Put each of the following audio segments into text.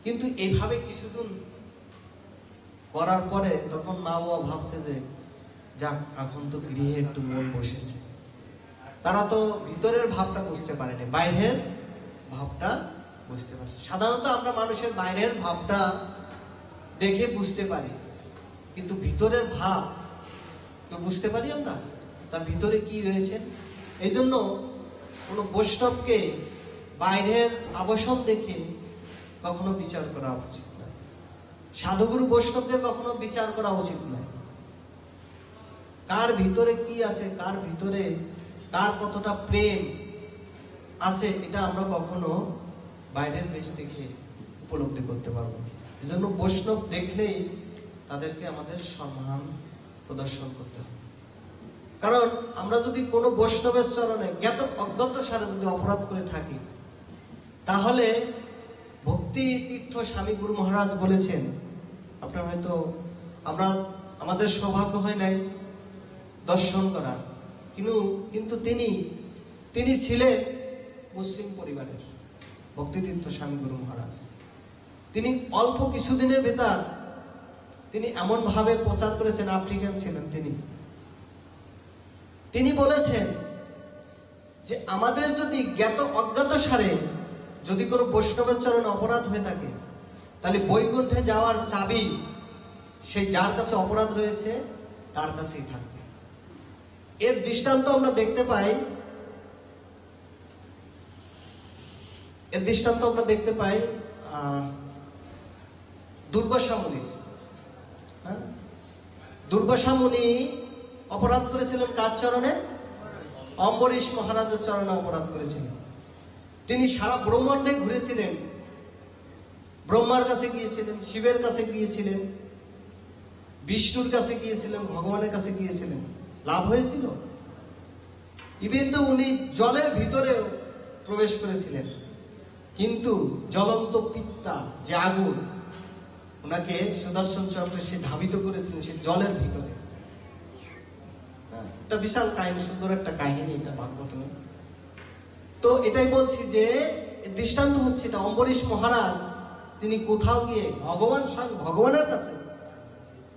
কিন্তু এইভাবে কিছুদিন করার পরে তখন মা বাবা ভাবছে যে যাক, এখন তো গৃহে একটু মন বসেছে। তারা তো ভিতরের ভাবটা বুঝতে পারেনি, বাইরের ভাবটা বুঝতে পারছে। সাধারণত আমরা মানুষের বাইরের ভাবটা দেখে বুঝতে পারি, কিন্তু ভিতরের ভাব কেউ বুঝতে পারি আমরা, তার ভিতরে কি রয়েছে। এই জন্য কোনো বৈষ্ণবকে বাইরের আবসন দেখে কখনো বিচার করা উচিত নয়। সাধুগুরু বৈষ্ণবদের কখনো বিচার করা উচিত নয়। কার ভিতরে কি আছে, কার ভিতরে কার কতটা প্রেম আছে, এটা আমরা কখনো বাইরের বেশ দেখে উপলব্ধি করতে পারবো। এই জন্য বৈষ্ণব দেখলেই তাদেরকে আমাদের সম্মান প্রদর্শন করতে হবে। কারণ আমরা যদি কোনো বৈষ্ণবের চরণে জ্ঞাত অজ্ঞাত সারে যদি অপরাধ করে থাকি, তাহলে ভক্তি তীর্থ স্বামী গুরু মহারাজ বলেছেন, আপনার হয়তো আমাদের সৌভাগ্য হয় নাই দর্শন করার, কিন্তু তিনি ছিলেন মুসলিম পরিবারের ভক্তি তীর্থ স্বামী গুরু মহারাজ। তিনি অল্প কিছুদিনের ভেতর তিনি এমন ভাবে প্রচার করেছেন, আফ্রিকান ছিলেন তিনি বলেছেন যে আমাদের যদি জ্ঞাত অজ্ঞাত সারে যদি কোনো বৈষ্ণবের চরণে অপরাধ হয়ে থাকে, তাহলে বৈকুণ্ঠে যাওয়ার চাবি সেই যার কাছে অপরাধ রয়েছে তার কাছেই থাকবে। এর দৃষ্টান্ত আমরা দেখতে পাই দুর্বাসা মুনির। দুর্বাসা মুনি অপরাধ করেছিলেন কার চরণে? অম্বরীশ মহারাজের চরণে অপরাধ করেছিলেন। তিনি সারা ব্রহ্মাণ্ডে ঘুরেছিলেন, ব্রহ্মার কাছে গিয়েছিলেন, শিবের কাছে গিয়েছিলেন, বিষ্ণুর কাছে গিয়েছিলেন, ভগবানের কাছে গিয়েছিলেন। লাভ হয়েছিল? ইভেন তো উনি জলের ভিতরেও প্রবেশ করেছিলেন, কিন্তু জ্বলন্ত পিত্তা যে আগুন ওনাকে সুদর্শন চক্রে সে ধাবিত করেছিলেন সে জলের ভিতরে। একটা বিশাল কাহিনী, সুন্দর একটা কাহিনী এটা ভাগবতমে। তো এটাই বলছি যে দৃষ্টান্ত হচ্ছে এটা, অম্বরীশ মহারাজ তিনি কোথাও গিয়ে ভগবানের কাছে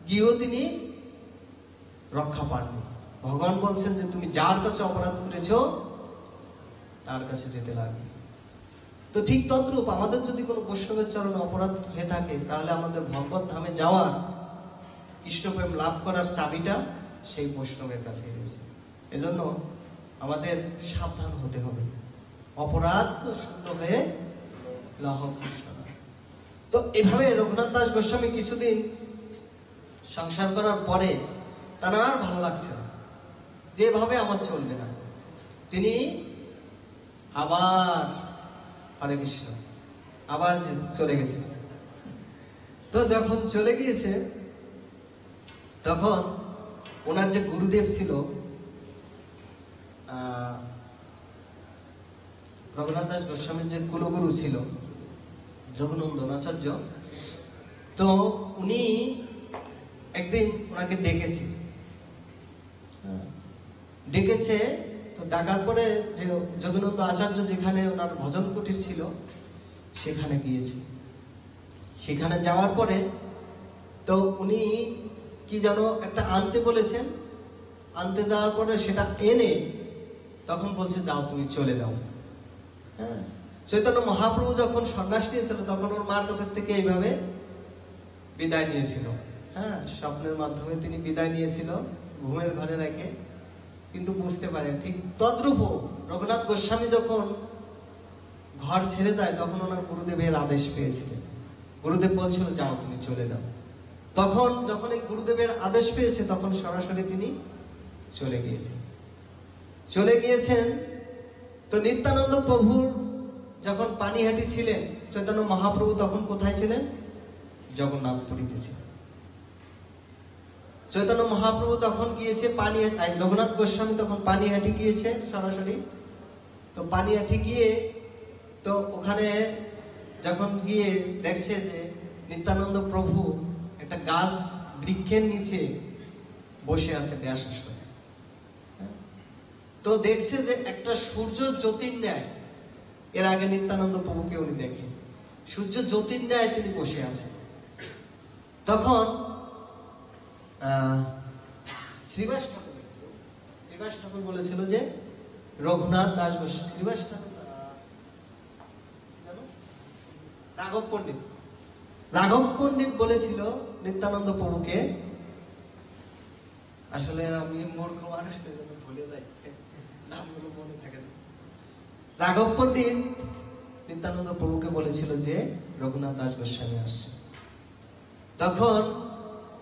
গিয়েও তিনি রক্ষা পাননি। ভগবান বলছেন যে তুমি যার কাছে অপরাধ করেছ তার কাছে যেতে লাগবে। তো ঠিক তদ্রূপ আমাদের যদি কোনো বৈষ্ণবের চরণে অপরাধ হয়ে থাকে, তাহলে আমাদের ভগবত ধামে যাওয়ার, কৃষ্ণপ্রেম লাভ করার চাবিটা সেই বৈষ্ণবের কাছে রয়েছে। এজন্য আমাদের সাবধান হতে হবে, অপরাধ শূন্য হয়ে লহ কৃষ্ণ। তো এভাবে রঘুনাথ দাস গোস্বামী কিছুদিন সংসার করার পরে তার আর ভালো লাগছে না, যেভাবে আমার চলবে না। তিনি আবার হরে কৃষ্ণ আবার চলে গেছে। তো যখন চলে গিয়েছে, তখন ওনার যে গুরুদেব ছিল রঘুনাথ দাস গোস্বামীর যে কুলগুরু ছিল জগনন্দন আচার্য, তো উনি একদিন ওনাকে ডেকেছে। তো ডাকার পরে যে জগন্নাথ আচার্য যেখানে ওনার ভজন কুটির ছিল সেখানে গিয়েছে। সেখানে যাওয়ার পরে তো উনি কি যেন একটা আনতে বলেছেন, আনতে যাওয়ার পরে সেটা এনে তখন বলছে যাও তুমি চলে যাও। হ্যাঁ, চৈতন্য মহাপ্রভু যখন সন্ন্যাস নিয়েছিল তখন ওর মার কাছ থেকে এইভাবে বিদায় নিয়েছিল। হ্যাঁ, স্বপ্নের মাধ্যমে তিনি বিদায় নিয়েছিল ঘুমের ঘরে রেখে, কিন্তু বুঝতে পারেন ঠিক তদ্রূপ রঘুনাথ গোস্বামী যখন ঘর ছেড়ে যায় তখন ওনার গুরুদেবের আদেশ পেয়েছিলেন। গুরুদেব বলছিল যাও তুমি চলে যাও। তখন যখন এই গুরুদেবের আদেশ পেয়েছে তখন সরাসরি তিনি চলে গিয়েছেন। তো নিত্যানন্দ প্রভুর যখন পানিহাটি ছিলেন, চৈতন্য মহাপ্রভু তখন কোথায় ছিলেন? জগন্নাথপুরীতে ছিলেন। চৈতন্য মহাপ্রভু তখন গিয়েছে পানিহাটি, রঘুনাথ গোস্বামী তখন পানিহাটি গিয়েছে সরাসরি। তো পানিহাটি গিয়ে তো ওখানে যখন গিয়ে দেখছে যে নিত্যানন্দ প্রভু একটা গাছ বৃক্ষের নিচে বসে আছে ব্যাসাসনে। তো দেখছে যে একটা সূর্য জ্যোতির ন্যায়, এর আগে নিত্যানন্দ প্রভুকে উনি দেখেন। সূর্য জ্যোতির ন্যায় তিনি বসে আছেন। তখন শ্রীবাস ঠাকুর বলেছিল যে রঘুনাথ দাস গোস্বামী, শ্রীবাস ঠাকুর, রাঘব পণ্ডিত বলেছিল নিত্যানন্দ প্রভুকে, আসলে আমি মূর্খ মানুষ ভুলে যাই, নামগুলো মনে থাকে না। রাঘব পণ্ডিত নিত্যানন্দ প্রভুকে বলেছিল যে রঘুনাথ দাস গোস্বামী আসছে। তখন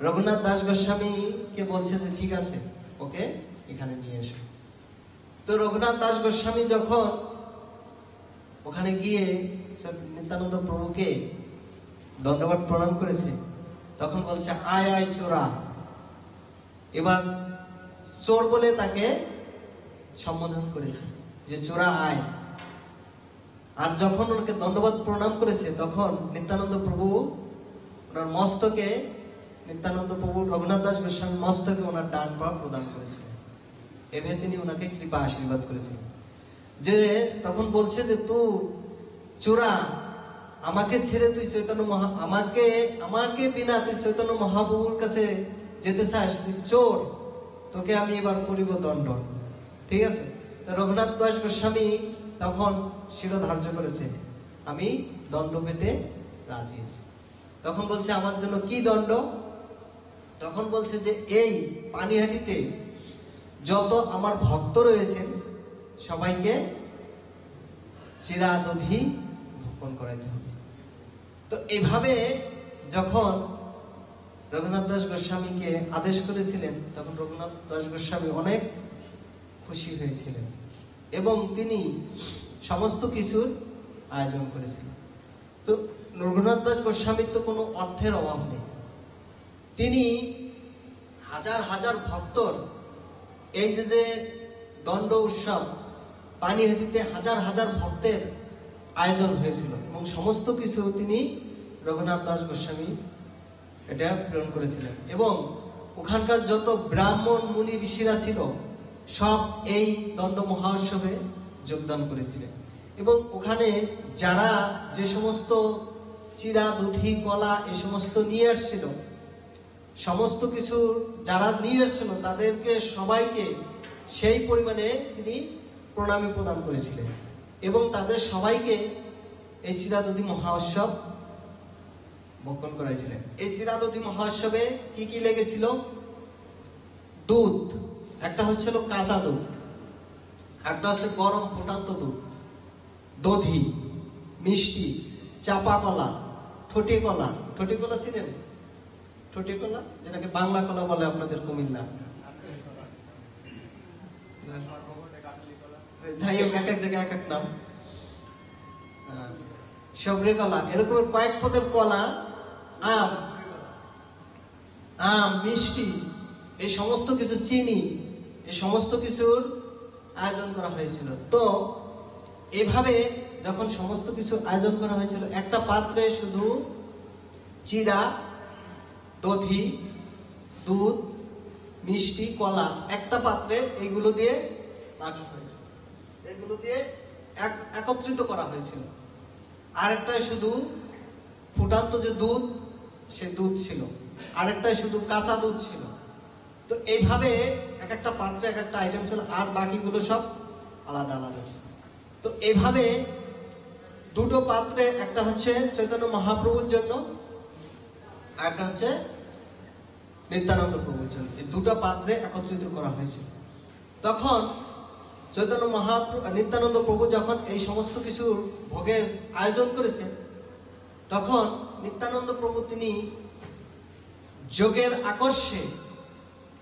রঘুনাথ দাস গোস্বামীকে বলছে যে ঠিক আছে, ওকে এখানে নিয়ে এসো। তো রঘুনাথ দাস গোস্বামী যখন ওখানে গিয়ে নিত্যানন্দ প্রভুকে দণ্ডবত প্রণাম করেছে, তখন বলছে আয় আয় চোরা। এবার চোর বলে তাকে সম্বোধন করেছে যে চোরা আয়। আর যখন ওনাকে দণ্ডবত প্রণাম করেছে, তখন নিত্যানন্দ প্রভু ওনার মস্তকে, নিত্যানন্দ প্রভু রঘুনাথ দাস গোস্বামী মস্তকে ওনার ডান পা প্রদান করেছিলেন। এভাবে তিনি ওনাকে কৃপা আশীর্বাদ করেছিলেন। যে তখন বলছে যে তুই চোরা, আমাকে ছেড়ে তুই চৈতন্য আমাকে বিনা তুই চৈতন্য মহাপ্রভুর কাছে যেতে চাস, তুই চোর, তোকে আমি এবার করিব দণ্ড। ঠিক আছে? তো রঘুনাথ দাস গোস্বামী তখন শিরোধার্য করেছে, আমি দণ্ড পেতে রাজি আছি। তখন বলছে আমার জন্য কি দণ্ড? তখন বলছে যে এই পানিহাটিতে যত আমার ভক্ত রয়েছেন সবাইকে চিরাদধি ভক্ষণ করাইতে হবে। তো এভাবে যখন রঘুনাথ দাস গোস্বামীকে আদেশ করেছিলেন, তখন রঘুনাথ দাস গোস্বামী অনেক খুশি হয়েছিলেন এবং তিনি সমস্ত কিছুর আয়োজন করেছিলেন। তো রঘুনাথ দাস গোস্বামীর তো কোনো অর্থের অভাব নেই। তিনি হাজার হাজার ভক্তর এই যে দণ্ড উৎসব পানিহাটিতে হাজার হাজার ভক্তের আয়োজন হয়েছিল এবং সমস্ত কিছু তিনি রঘুনাথ দাস গোস্বামী এটা প্রেরণ করেছিলেন। এবং ওখানকার যত ব্রাহ্মণ মুনি ঋষিরা ছিল সব এই দণ্ড মহোৎসবে যোগদান করেছিলেন। এবং ওখানে যারা যে সমস্ত চিরা দধি কলা এ সমস্ত নিয়ে আসছিল, সমস্ত কিছু যারা নিয়ে আসছিল তাদেরকে সবাইকে সেই পরিমাণে তিনি প্রণামী প্রদান করেছিলেন এবং তাদের সবাইকে এই চিরাদধি মহোৎসব ভক্ষণ করাইছিলেন। এই চিরাদধি মহোৎসবে কি কি লেগেছিল? দুধ, একটা হচ্ছিল কাঁচা দুধ, একটা হচ্ছে গরম ফুটান্ত দুধ, দধি, মিষ্টি, চাপা কলা, ঠটি কলা। ঠটি কলা ছিলেন? ঠটি কলা যেটাকে বাংলা কলা বলে আপনাদের কুমিল্লা, যাই হোক এক এক জায়গায় এক এক নাম, সবরি কলা, এরকম কয়েক পদের কলা, আম, মিষ্টি, এই সমস্ত কিছু, চিনি, এই সমস্ত কিছুর আয়োজন করা হয়েছিল। তো এভাবে যখন সমস্ত কিছু আয়োজন করা হয়েছিল, একটা পাত্রে শুধু চিরা, দধি, দুধ, মিষ্টি, কলা একটা পাত্রে এইগুলো দিয়ে মাখা হয়েছিল, এগুলো দিয়ে একত্রিত করা হয়েছিল। আরেকটায় শুধু ফুটান্ত যে দুধ, সে দুধ ছিল, আরেকটায় শুধু কাঁচা দুধ ছিল। তো এইভাবে এক একটা পাত্রে এক একটা আইটেম ছিল, আর বাকিগুলো সব আলাদা আলাদা ছিল। তো এইভাবে দুটো পাত্রে, একটা হচ্ছে চৈতন্য মহাপ্রভুর জন্য আর একটা হচ্ছে নিত্যানন্দ প্রভুর জন্য, এই দুটো পাত্রে একত্রিত করা হয়েছিল। তখন চৈতন্য নিত্যানন্দ প্রভু যখন এই সমস্ত কিছু ভোগের আয়োজন করেছেন, তখন নিত্যানন্দ প্রভু তিনি যোগের আকর্ষে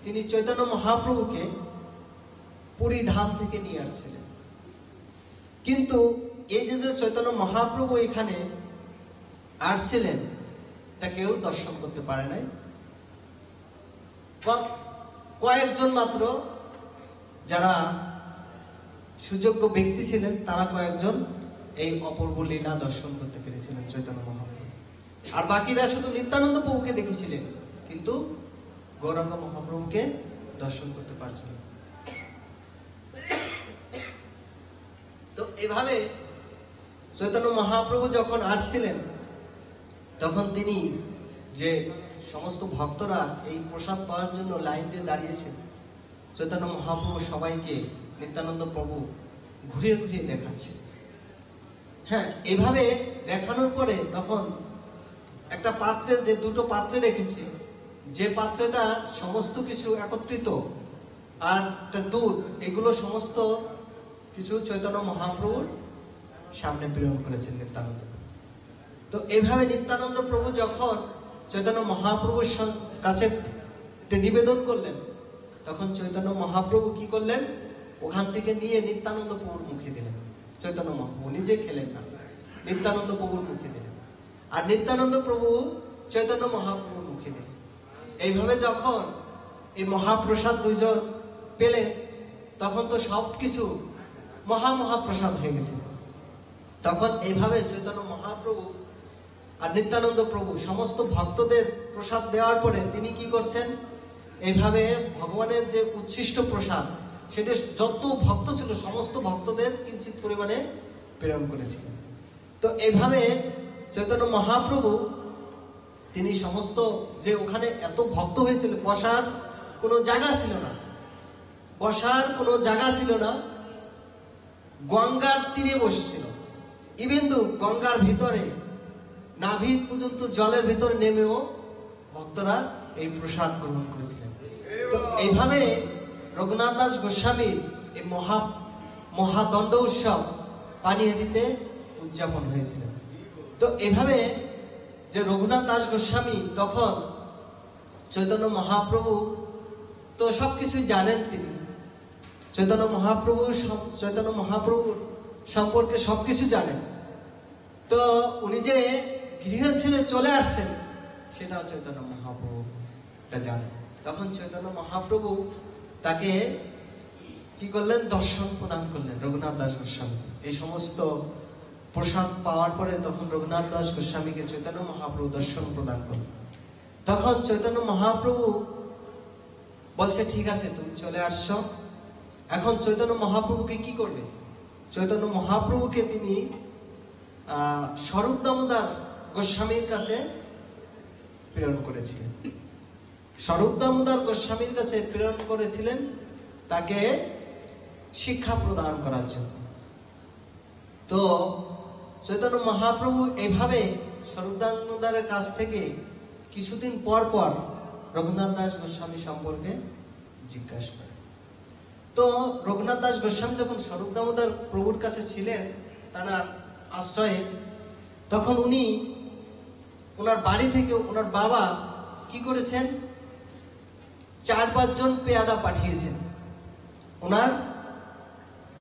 তিনি চৈতন্য মহাপ্রভুকে পুরী ধাম থেকে নিয়ে আসছিলেন। কিন্তু এই যে চৈতন্য মহাপ্রভু এখানে আসছিলেন, তা কেউ দর্শন করতে পারে নাই। কয়েকজন মাত্র যারা সুযোগ্য ব্যক্তি ছিলেন, তারা কয়েকজন এই অপূর্ব লীলা দর্শন করতে পেরেছিলেন চৈতন্য মহাপ্রভু। আর বাকিরা শুধু নিত্যানন্দ প্রভুকে দেখেছিলেন, কিন্তু গৌরাঙ্গ মহাপ্রভুকে দর্শন করতে পারছিলেন। তো এভাবে চৈতন্য মহাপ্রভু যখন আসছিলেন তখন তিনি যে সমস্ত ভক্তরা এই প্রসাদ পাওয়ার জন্য লাইন দিয়ে দাঁড়িয়েছে, চৈতন্য মহাপ্রভু সবাইকে নিত্যানন্দ প্রভু ঘুরিয়ে ঘুরিয়ে দেখাচ্ছে। হ্যাঁ, এভাবে দেখানোর পরে তখন একটা পাত্রে, যে দুটো পাত্রে রেখেছে, যে পাত্রটা সমস্ত কিছু একত্রিত আর একটা দুধ, এগুলো সমস্ত কিছু চৈতন্য মহাপ্রভুর সামনে প্রেরণ করেছেন নিত্যানন্দ। তো এইভাবে নিত্যানন্দ প্রভু যখন চৈতন্য মহাপ্রভুর কাছে নিবেদন করলেন, তখন চৈতন্য মহাপ্রভু কি করলেন, ওখান থেকে নিয়ে নিত্যানন্দ প্রভুর মুখে দিলেন। চৈতন্য মহাপ্রভু নিজে খেলেন না, নিত্যানন্দ প্রভুর মুখে দিলেন, আর নিত্যানন্দ প্রভু চৈতন্য মহাপ্রভুর মুখে দিলেন। এইভাবে যখন এই মহাপ্রসাদ দুইজন পেলেন, তখন তো সবকিছু মহাপ্রসাদ হয়ে গেছে। তখন এইভাবে চৈতন্য মহাপ্রভু আর নিত্যানন্দ প্রভু সমস্ত ভক্তদের প্রসাদ দেওয়ার পরে তিনি কি করছেন, এইভাবে ভগবানের যে উচ্ছিষ্ট প্রসাদ, সেটা যত ভক্ত ছিল সমস্ত ভক্তদের কিঞ্চিত পরিমাণে প্রেরণ করেছিলেন। তো এইভাবে চৈতন্য মহাপ্রভু তিনি সমস্ত, যে ওখানে এত ভক্ত হয়েছিল, বসার কোনো জায়গা ছিল না, গঙ্গার তীরে বসছিল। ইভেন্দু গঙ্গার ভিতরে নাভি পর্যন্ত জলের ভিতরে নেমেও ভক্তরা এই প্রসাদ গ্রহণ করেছিলেন। তো এইভাবে রঘুনাথ দাস গোস্বামীর এই মহাদণ্ড উৎসব পানিহাটিতে উদযাপন হয়েছিল। তো এভাবে যে রঘুনাথ দাস গোস্বামী তখন চৈতন্য মহাপ্রভু তো সবকিছুই জানেন, তিনি চৈতন্য মহাপ্রভুর সম্পর্কে সবকিছু জানেন। তো উনি যে গৃহ ছেড়ে চলে আসছেন সেটাও চৈতন্য মহাপ্রভু জানেন। তখন চৈতন্য মহাপ্রভু তাকে কি করলেন, দর্শন প্রদান করলেন রঘুনাথ দাস গোস্বামী। এই সমস্ত প্রসাদ পাওয়ার পরে তখন রঘুনাথ দাস গোস্বামীকে চৈতন্য মহাপ্রভু দর্শন প্রদান করলেন। তখন চৈতন্য মহাপ্রভু বলছে, ঠিক আছে তুমি চলে আসছো। এখন চৈতন্য মহাপ্রভুকে কি করবে, চৈতন্য মহাপ্রভুকে তিনি স্বরূপ দামোদর গোস্বামীর কাছে প্রেরণ করেছিলেন। স্বরূপ দামোদর গোস্বামীর কাছে প্রেরণ করেছিলেন তাকে শিক্ষা প্রদান করার জন্য। তো চৈতন্য মহাপ্রভু এইভাবে স্বরূপ দামোদরের কাছ থেকে কিছুদিন পর পর রঘুনাথ দাস গোস্বামী সম্পর্কে জিজ্ঞাসা করেন। তো রঘুনাথ দাস গোস্বামী যখন স্বরূপ দামোদর প্রভুর কাছে ছিলেন তারা আশ্রয়ে, তখন উনি ওনার বাড়ি থেকে ওনার বাবা কি করেছেন, 4-5 জন পেয়াদা পাঠিয়েছেন ওনার